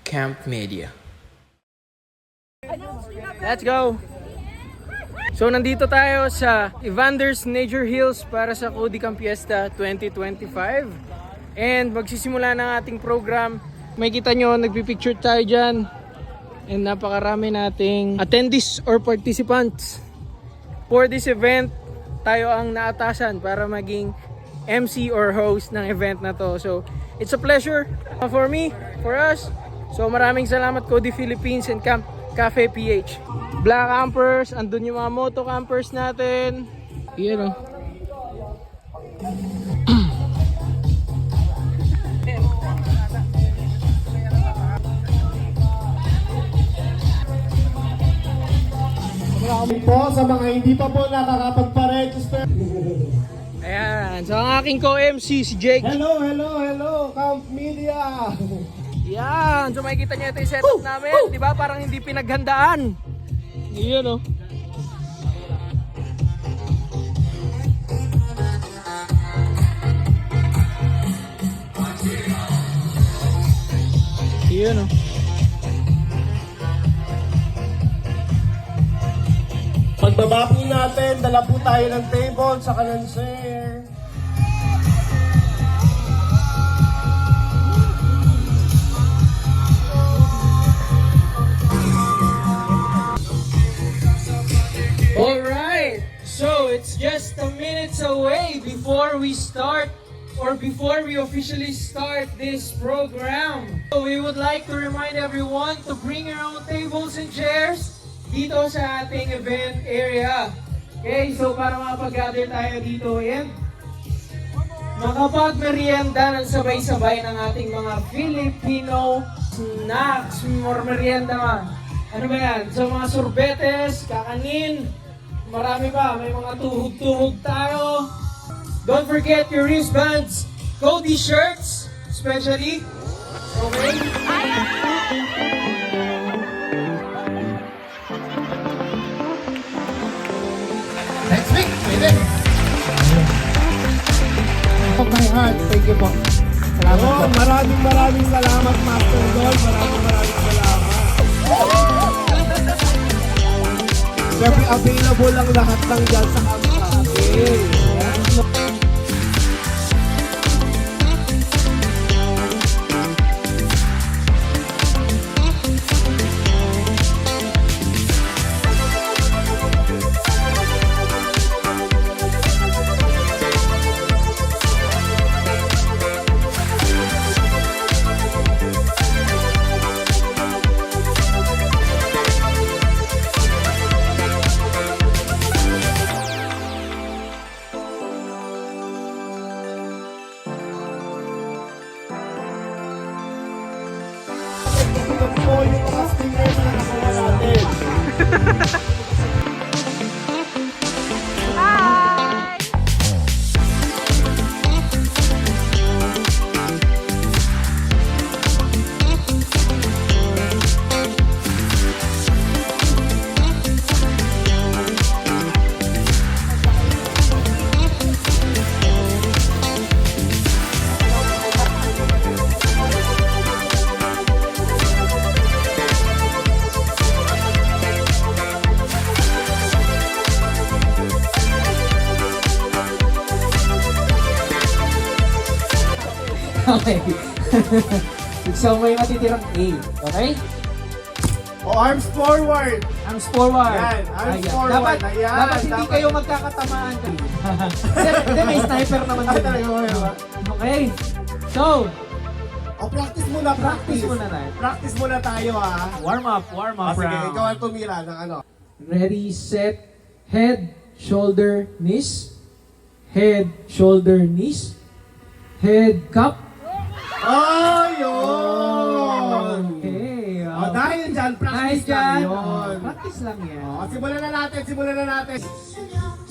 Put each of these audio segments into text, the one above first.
Camp Media. Let's go! So nandito tayo sa Evander's Nature Hills para sa Cody Camp Fiesta 2025. And magsisimula ng ating program. May kita nyo, nagpipicture tayo dyan. And napakarami nating attendees or participants. For this event, tayo ang naatasan para maging MC or host ng event na to. So it's a pleasure for me, for us. So maraming salamat Cody Philippines and Camp Cafe PH. Black campers, andun yung mga moto campers natin. Yan o. Maraming po sa mga hindi pa po nakakapagpa-register. Ayan, so ang aking co-MC si Jake. Hello, Camp Media. Yan, so makikita nyo ito yung setup namin. Diba parang hindi pinaghandaan. Yan o. Yan o. Pagbaba po natin, dala po tayo ng table sa kanan sir. Alright, so it's just a minutes away before we start or before we officially start this program. So we would like to remind everyone to bring your own tables and chairs dito sa ating event area. Okay, so para makapag-gather tayo dito and makapag-merienda ng sabay-sabay ng ating mga Filipino snacks or merienda man. Ano ba yan? So mga sorbetes, kakanin, marami pa. May mga tuhog-tuhog tayo. Don't forget your wristbands, Cody shirts, especially. Okay? Next week, pwede. Of my heart, thank you po. Salamat po. Maraming salamat, Master Don. Maraming salamat. Siyempre, available lang lahat ng dyan sa Camp Cafe. Ito po yung mga stickers na nakuha natin. Okay. So may matitirang A. Okay? O, arms forward. Arms forward. Yan, arms Ayan. forward. Dapat Ayan, hindi dapat. kayo magkakatamaan. Hindi, may sniper naman Ay, din. talaga mo yun. Okay. So, O, practice muna, practice. muna na. Practice muna tayo, ha. Warm up Sige, round. ikaw ang tumira ng ano. Ready, set, head, shoulder, knees. Head, shoulder, knees. Head, cup. Oh, yun! Okay. O, dahil dyan, practice lang yun. Practice lang yan. O, simulan na natin.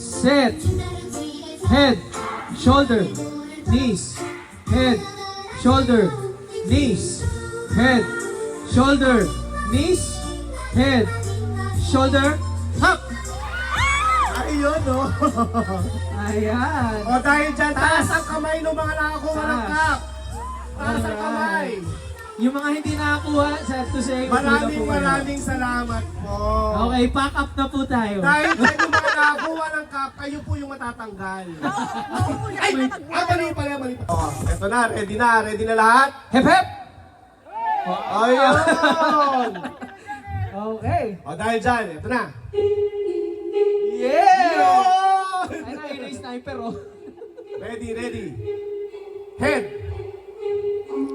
Set. Head, shoulder, knees. Head, shoulder, knees. Head, shoulder, knees. Head, shoulder, hop. Ayun, no? Ayan. O, dahil dyan, taas ang kamay ng mga nakakuha ng cup. Taas ang kamay. Yung mga hindi nakakuha, sad to say, Maraming salamat po. Okay, pack up na po tayo. Dahil sa yung mga nakakuha ng cup, kayo po yung matatanggal. Ay! Mali pala. Oh, eto na, ready na lahat? Hep hep! Ayun! Okay. O dahil dyan, eto na. Yeah! Yun! Ay, na yung sniper, oh. Ready. Head.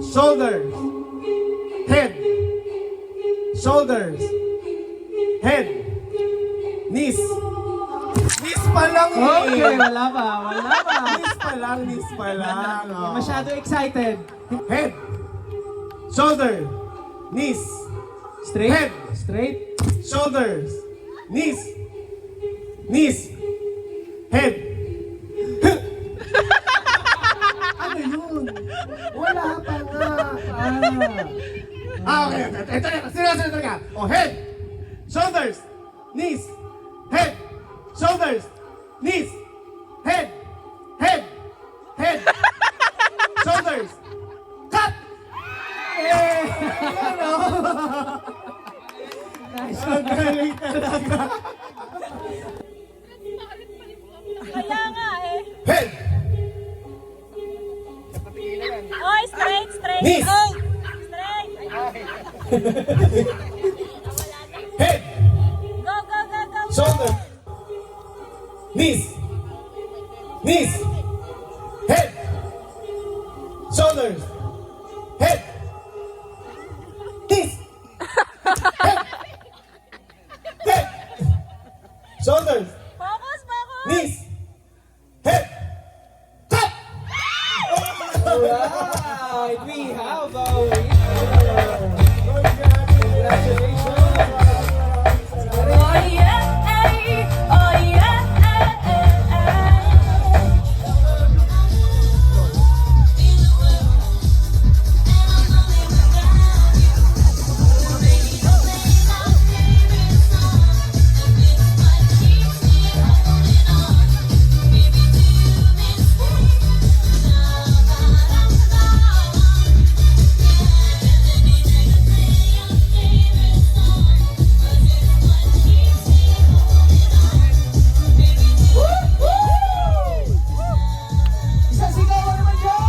Shoulders. Head. Shoulders. Head. Knees. Knees pa lang eh. Okay, wala pa. Knees pa lang. Oh. Masyado excited. Head. Shoulder. Knees. Straight? Head. Straight? Shoulders. Knees. Head. Ano yun? Wala pa nga. Okay. Ito. Sinasunod ka. O, head. Shoulders. Knees. Head. Shoulders. Knees. Head. Shoulders. Cut! Nice. Ang galing talaga. Kaya nga eh. Head. Oy, straight. Knees. Oy, straight. Head. Go. Shoulder. Knees. Head. Shoulders. Head. Knees. Head. Shoulders. Focus. Knees. Head. Cut! Alright, we have a winner. Oh yeah, oh yeah. Isang sigawan naman dyan!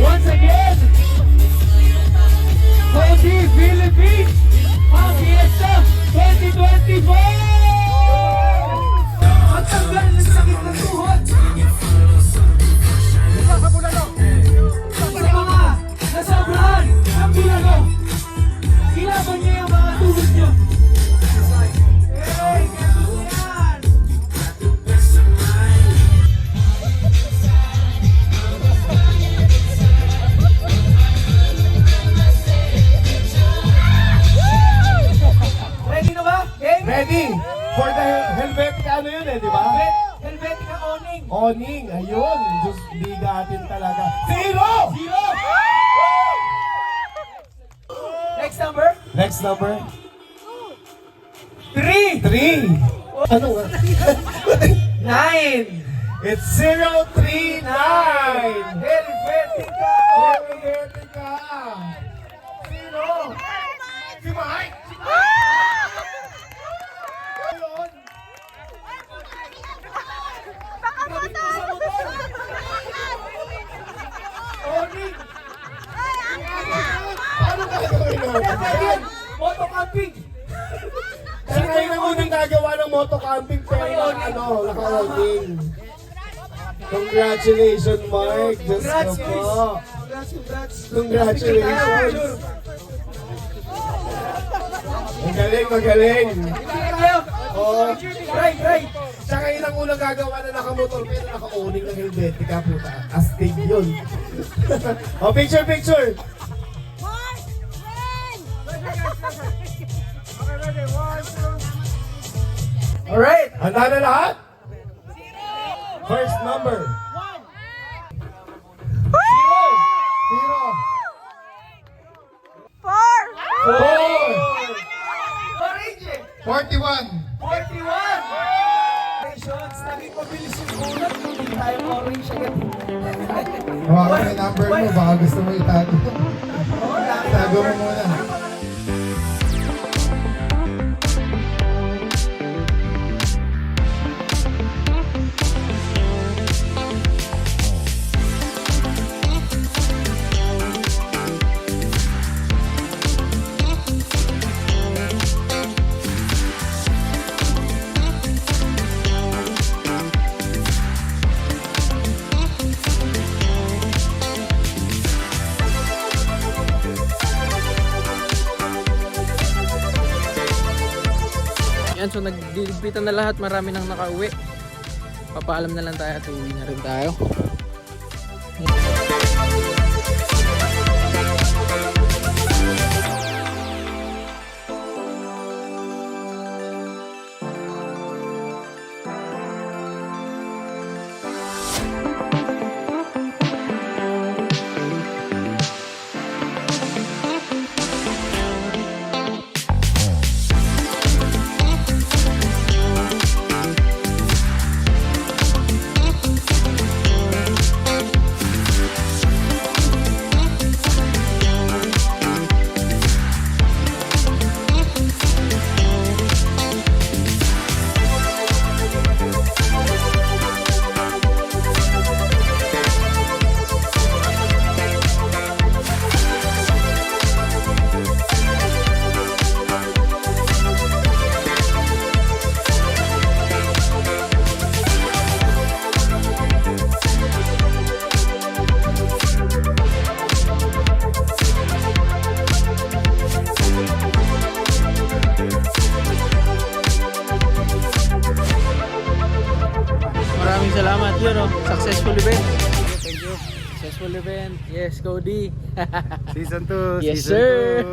Once again, Cody Philippines, ang Fiesta 2024! At tanggal ng sakit ng tuhod! Sa mga nasobrahan ng bulalo, ilaban niyo yung mga tuhod niyo. Hey, ganun yan! Ready na ba? Game? Ready? For the Helvetica ano yun di ba? Helvetica owning. Oning, ayun. Diyos, bigatin talaga. Zero! Next number? Next number. 3! 3. Ano nga? 9! It's 039! Helvetica! Helvetica! Sino? Si Mike! Ayun! Oning! Ano gagawin natin? Moto camping! Siya kayo na unang gagawa ng moto camping pero naka-oning. Congratulations, Mark. Diyos Congrats, ko guys. po. Congratulations. Magaling. Tingnan kayo! Oh, Right! siya kayo lang unang gagawa na nakamotor pero naka-owning ng Helvetica, puta. Astig yun. Oh, picture. Alright! Handa na lahat? First number. Zero. 41. 41! Naging mabilis yung ulat. Hindi tayo orange agad. Hawakan mo yung number mo, baka gusto mo itago. Tago mo muna. Yan, so nagdiligpitan na lahat. Marami nang nakauwi. Papaalam na lang tayo at uwi na rin tayo. Maraming salamat yun, oh. Successful event. Thank you. Successful event. Yes, Cody. Season 2. Yes, sir.